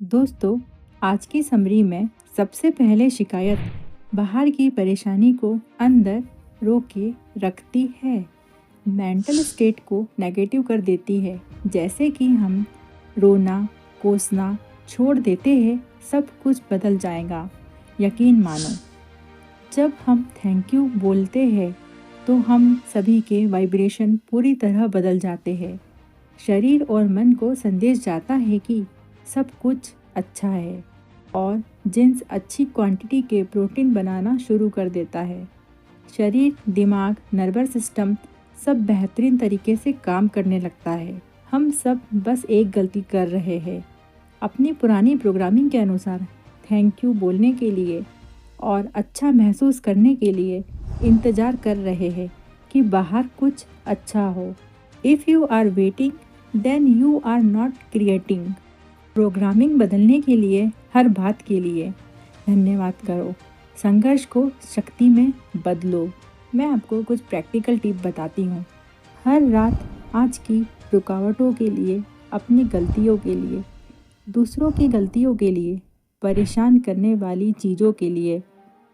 दोस्तों, आज की समरी में सबसे पहले शिकायत बाहर की परेशानी को अंदर रोके रखती है। मेंटल स्टेट को नेगेटिव कर देती है। जैसे कि हम रोना कोसना छोड़ देते हैं, सब कुछ बदल जाएगा, यकीन मानो। जब हम थैंक यू बोलते हैं तो हम सभी के वाइब्रेशन पूरी तरह बदल जाते हैं। शरीर और मन को संदेश जाता है कि सब कुछ अच्छा है और जिन्स अच्छी क्वांटिटी के प्रोटीन बनाना शुरू कर देता है। शरीर, दिमाग, नर्वस सिस्टम सब बेहतरीन तरीके से काम करने लगता है। हम सब बस एक गलती कर रहे हैं, अपनी पुरानी प्रोग्रामिंग के अनुसार थैंक यू बोलने के लिए और अच्छा महसूस करने के लिए इंतज़ार कर रहे हैं कि बाहर कुछ अच्छा हो। If you are waiting then you are not creating. Programming बदलने के लिए, हर बात के लिए धन्यवाद करो। संघर्ष को शक्ति में बदलो। मैं आपको कुछ प्रैक्टिकल टिप बताती हूँ। हर रात आज की रुकावटों के लिए, अपनी गलतियों के लिए, दूसरों की गलतियों के लिए, परेशान करने वाली चीज़ों के लिए,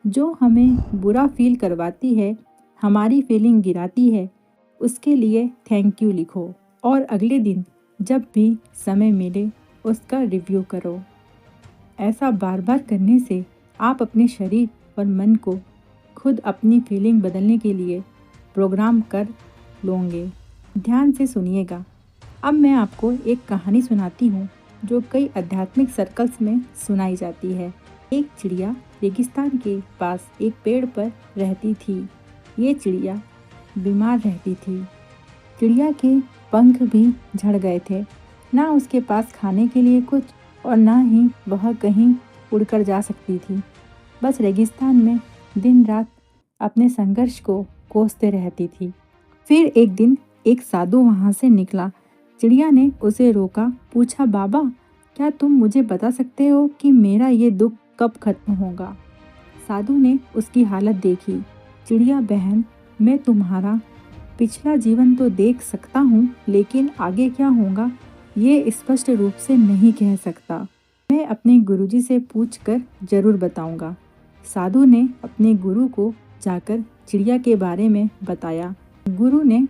जो हमें बुरा फील करवाती है, हमारी फीलिंग गिराती है, उसके लिए थैंक यू लिखो और अगले दिन जब भी समय मिले उसका रिव्यू करो। ऐसा बार बार करने से आप अपने शरीर और मन को खुद अपनी फीलिंग बदलने के लिए प्रोग्राम कर लोगे। ध्यान से सुनिएगा। अब मैं आपको एक कहानी सुनाती हूँ जो कई आध्यात्मिक सर्कल्स में सुनाई जाती है। एक चिड़िया रेगिस्तान के पास एक पेड़ पर रहती थी। ये चिड़िया बीमार रहती थी। चिड़िया के पंख भी झड़ गए थे। ना उसके पास खाने के लिए कुछ और ना ही वह कहीं उड़कर जा सकती थी। बस रेगिस्तान में दिन रात अपने संघर्ष को कोसते रहती थी। फिर एक दिन एक साधु वहाँ से निकला। चिड़िया ने उसे रोका, पूछा, बाबा, क्या तुम मुझे बता सकते हो कि मेरा ये दुख कब खत्म होगा? साधु ने उसकी हालत देखी। चिड़िया बहन, मैं तुम्हारा पिछला जीवन तो देख सकता हूँ, लेकिन आगे क्या होगा ये स्पष्ट रूप से नहीं कह सकता। मैं अपने गुरुजी से पूछकर जरूर बताऊंगा। साधु ने अपने गुरु को जाकर चिड़िया के बारे में बताया। गुरु ने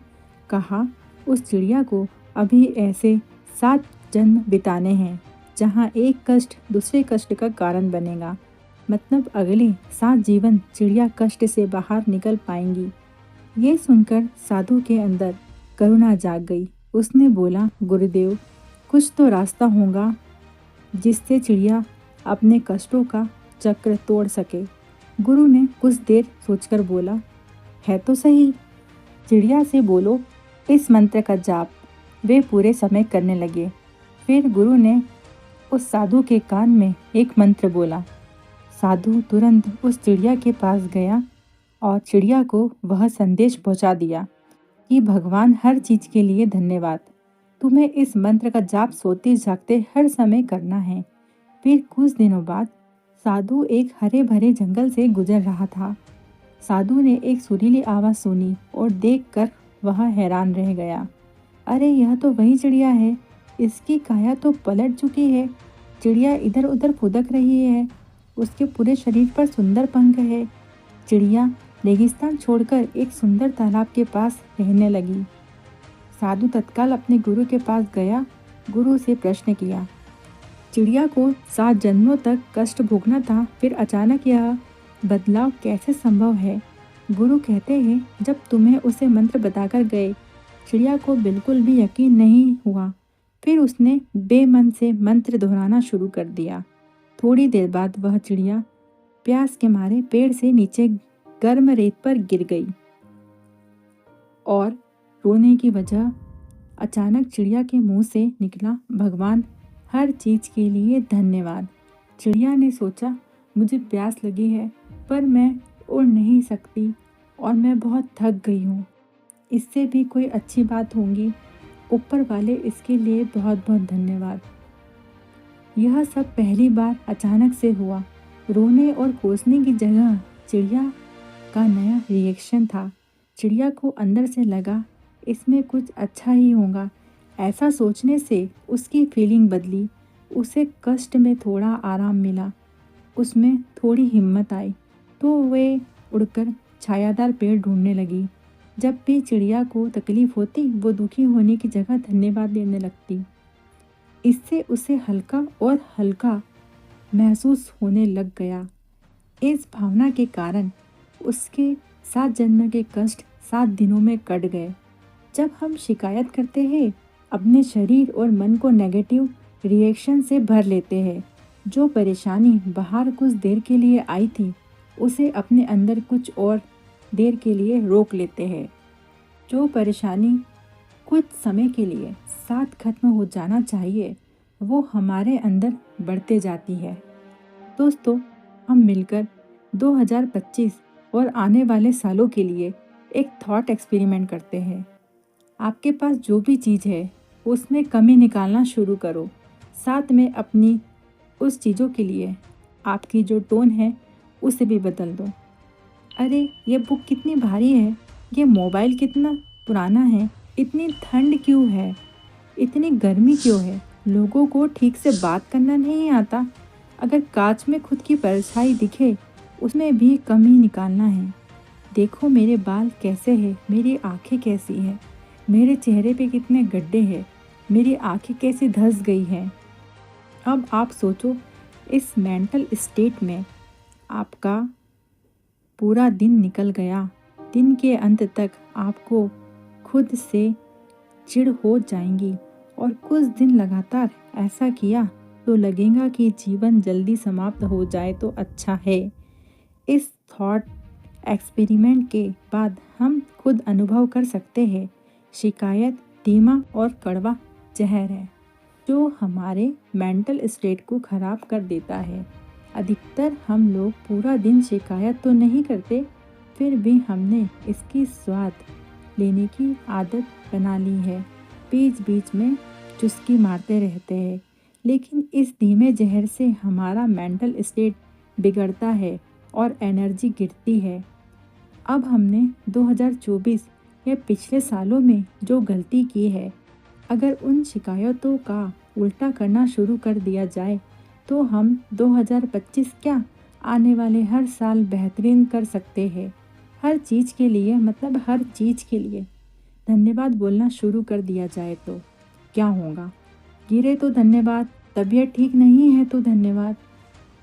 कहा, उस चिड़िया को अभी ऐसे 7 जन्म बिताने हैं जहाँ एक कष्ट दूसरे कष्ट का कारण बनेगा। मतलब अगले 7 जीवन चिड़िया कष्ट से बाहर निकल पाएंगी। ये सुनकर साधु के अंदर करुणा जाग गई। उसने बोला, गुरुदेव, कुछ तो रास्ता होगा जिससे चिड़िया अपने कष्टों का चक्र तोड़ सके। गुरु ने कुछ देर सोचकर बोला, है तो सही, चिड़िया से बोलो इस मंत्र का जाप। वे पूरे समय करने लगे। फिर गुरु ने उस साधु के कान में एक मंत्र बोला। साधु तुरंत उस चिड़िया के पास गया और चिड़िया को वह संदेश पहुंचा दिया कि भगवान, हर चीज के लिए धन्यवाद। तुम्हें इस मंत्र का जाप सोते जागते हर समय करना है। फिर कुछ दिनों बाद साधु एक हरे भरे जंगल से गुजर रहा था। साधु ने एक सुरीली आवाज़ सुनी और देखकर वह हैरान रह गया। अरे, यह तो वही चिड़िया है। इसकी काया तो पलट चुकी है। चिड़िया इधर उधर फुदक रही है। उसके पूरे शरीर पर सुंदर पंख है। चिड़िया रेगिस्तान छोड़कर एक सुंदर तालाब के पास रहने लगी। साधु तत्काल अपने गुरु के पास गया। गुरु से प्रश्न किया, चिड़िया को 7 जन्मों तक कष्ट भोगना था, फिर अचानक यह बदलाव कैसे संभव है? गुरु कहते हैं, जब तुम्हें उसे मंत्र बताकर गए, चिड़िया को बिल्कुल भी यकीन नहीं हुआ। फिर उसने बेमन से मंत्र दोहराना शुरू कर दिया। थोड़ी देर बाद वह चिड़िया प्यास के मारे पेड़ से नीचे गर्म रेत पर गिर गई और रोने की वजह अचानक चिड़िया के मुंह से निकला, भगवान, हर चीज के लिए धन्यवाद। चिड़िया ने सोचा, मुझे प्यास लगी है पर मैं उड़ नहीं सकती और मैं बहुत थक गई हूँ। इससे भी कोई अच्छी बात होगी। ऊपर वाले, इसके लिए बहुत बहुत धन्यवाद। यह सब पहली बार अचानक से हुआ। रोने और कोसने की जगह चिड़िया का नया रिएक्शन था। चिड़िया को अंदर से लगा, इसमें कुछ अच्छा ही होगा। ऐसा सोचने से उसकी फीलिंग बदली। उसे कष्ट में थोड़ा आराम मिला, उसमें थोड़ी हिम्मत आई, तो वे उड़कर छायादार पेड़ ढूंढने लगी। जब भी चिड़िया को तकलीफ होती, वो दुखी होने की जगह धन्यवाद देने लगती। इससे उसे हल्का और हल्का महसूस होने लग गया। इस भावना के कारण उसके 7 जन्म के कष्ट 7 दिनों में कट गए। जब हम शिकायत करते हैं, अपने शरीर और मन को नेगेटिव रिएक्शन से भर लेते हैं। जो परेशानी बाहर कुछ देर के लिए आई थी, उसे अपने अंदर कुछ और देर के लिए रोक लेते हैं। जो परेशानी कुछ समय के लिए साथ खत्म हो जाना चाहिए, वो हमारे अंदर बढ़ते जाती है। दोस्तों, हम मिलकर 2025 और आने वाले सालों के लिए एक थॉट एक्सपेरिमेंट करते हैं। आपके पास जो भी चीज़ है, उसमें कमी निकालना शुरू करो। साथ में अपनी उस चीज़ों के लिए आपकी जो टोन है, उसे भी बदल दो। अरे, ये बुक कितनी भारी है, ये मोबाइल कितना पुराना है, इतनी ठंड क्यों है, इतनी गर्मी क्यों है, लोगों को ठीक से बात करना नहीं आता। अगर कांच में खुद की परछाई दिखे, उसमें भी कमी निकालना है। देखो मेरे बाल कैसे हैं, मेरी आंखें कैसी हैं, मेरे चेहरे पे कितने गड्ढे हैं, मेरी आंखें कैसी धंस गई हैं। अब आप सोचो, इस मेंटल स्टेट में आपका पूरा दिन निकल गया। दिन के अंत तक आपको खुद से चिढ़ हो जाएंगी और कुछ दिन लगातार ऐसा किया तो लगेगा कि जीवन जल्दी समाप्त हो जाए तो अच्छा है। इस थॉट एक्सपेरिमेंट के बाद हम खुद अनुभव कर सकते हैं, शिकायत धीमा और कड़वा जहर है जो हमारे मेंटल स्टेट को खराब कर देता है। अधिकतर हम लोग पूरा दिन शिकायत तो नहीं करते, फिर भी हमने इसकी स्वाद लेने की आदत बना ली है। बीच बीच में चुस्की मारते रहते हैं, लेकिन इस धीमे जहर से हमारा मेंटल स्टेट बिगड़ता है और एनर्जी गिरती है। अब हमने 2024 या पिछले सालों में जो गलती की है, अगर उन शिकायतों का उल्टा करना शुरू कर दिया जाए, तो हम 2025 क्या, आने वाले हर साल बेहतरीन कर सकते हैं। हर चीज़ के लिए, मतलब हर चीज़ के लिए धन्यवाद बोलना शुरू कर दिया जाए तो क्या होगा। गिरे तो धन्यवाद, तबीयत ठीक नहीं है तो धन्यवाद,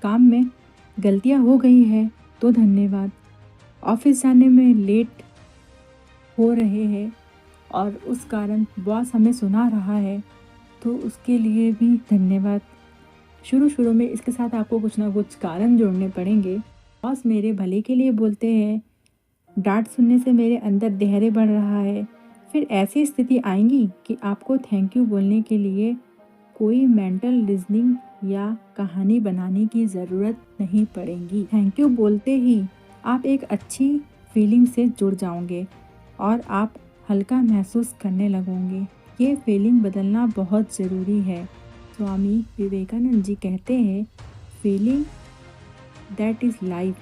काम में गलतियां हो गई है तो धन्यवाद, ऑफिस जाने में लेट हो रहे हैं और उस कारण बॉस हमें सुना रहा है तो उसके लिए भी धन्यवाद। शुरू में इसके साथ आपको कुछ ना कुछ कारण जोड़ने पड़ेंगे। बॉस मेरे भले के लिए बोलते हैं, डांट सुनने से मेरे अंदर धैर्य बढ़ रहा है। फिर ऐसी स्थिति आएंगी कि आपको थैंक यू बोलने के लिए कोई मेंटल रीजनिंग या कहानी बनाने की ज़रूरत नहीं पड़ेगी। थैंक यू बोलते ही आप एक अच्छी फीलिंग से जुड़ जाओगे और आप हल्का महसूस करने लगोगे। ये फीलिंग बदलना बहुत ज़रूरी है। स्वामी विवेकानंद जी कहते हैं, feeling that is life.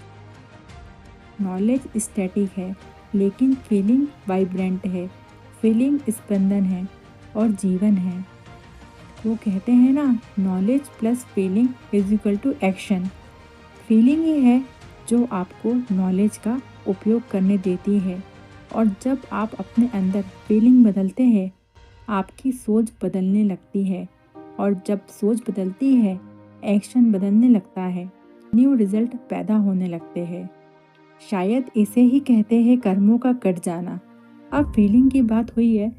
Knowledge static है, लेकिन फीलिंग वाइब्रेंट है। फीलिंग स्पंदन है और जीवन है। वो कहते हैं ना, knowledge plus feeling is equal to action. Feeling ही है जो आपको नॉलेज का उपयोग करने देती है, और जब आप अपने अंदर फीलिंग बदलते हैं, आपकी सोच बदलने लगती है, और जब सोच बदलती है, एक्शन बदलने लगता है, न्यू रिजल्ट पैदा होने लगते हैं। शायद इसे ही कहते हैं कर्मों का कट जाना। अब फीलिंग की बात हुई है,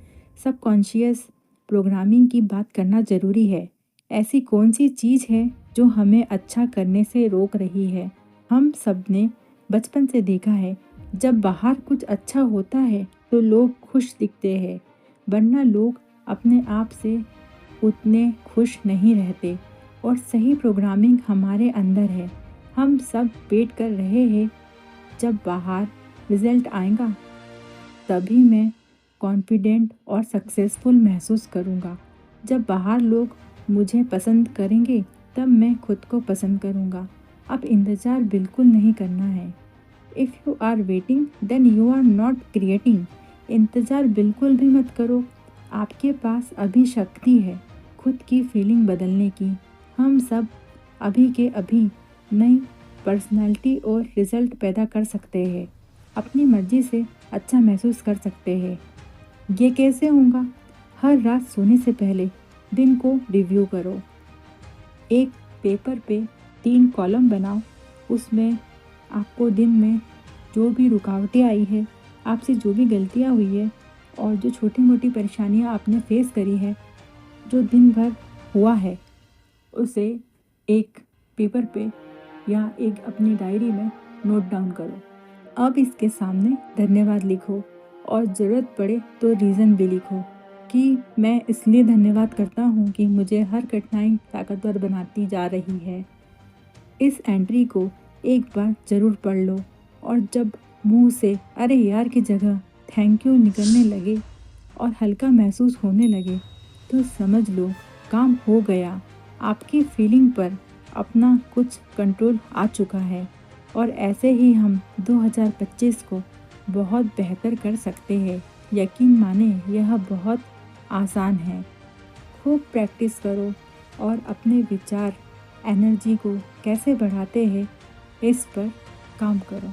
सबकॉन्शियस प्रोग्रामिंग की बात करना ज़रूरी है। ऐसी कौन सी चीज़ है जो हमें अच्छा करने से रोक रही है? हम सब ने बचपन से देखा है, जब बाहर कुछ अच्छा होता है तो लोग खुश दिखते हैं, वरना लोग अपने आप से उतने खुश नहीं रहते। और सही प्रोग्रामिंग हमारे अंदर है। हम सब वेट कर रहे हैं, जब बाहर रिजल्ट आएगा तभी मैं कॉन्फिडेंट और सक्सेसफुल महसूस करूँगा। जब बाहर लोग मुझे पसंद करेंगे, तब मैं खुद को पसंद करूँगा। अब इंतज़ार बिल्कुल नहीं करना है। If you are waiting then you are not creating. इंतज़ार बिल्कुल भी मत करो। आपके पास अभी शक्ति है खुद की फीलिंग बदलने की। हम सब अभी के अभी नई पर्सनालिटी और रिजल्ट पैदा कर सकते हैं, अपनी मर्जी से अच्छा महसूस कर सकते हैं। ये कैसे होगा? हर रात सोने से पहले दिन को रिव्यू करो। एक पेपर पे 3 कॉलम बनाओ, उसमें आपको दिन में जो भी रुकावटें आई है, आपसे जो भी गलतियाँ हुई है और जो छोटी मोटी परेशानियाँ आपने फेस करी है, जो दिन भर हुआ है, उसे एक पेपर पे या एक अपनी डायरी में नोट डाउन करो। अब इसके सामने धन्यवाद लिखो और ज़रूरत पड़े तो रीज़न भी लिखो कि मैं इसलिए धन्यवाद करता हूँ कि मुझे हर कठिनाई ताकतवर बनाती जा रही है। इस एंट्री को एक बार ज़रूर पढ़ लो और जब मुंह से अरे यार की जगह थैंक यू निकलने लगे और हल्का महसूस होने लगे तो समझ लो काम हो गया। आपकी फीलिंग पर अपना कुछ कंट्रोल आ चुका है और ऐसे ही हम 2025 को बहुत बेहतर कर सकते हैं। यकीन माने यह बहुत आसान है। खूब प्रैक्टिस करो और अपने विचार एनर्जी को कैसे बढ़ाते हैं इस पर काम करो।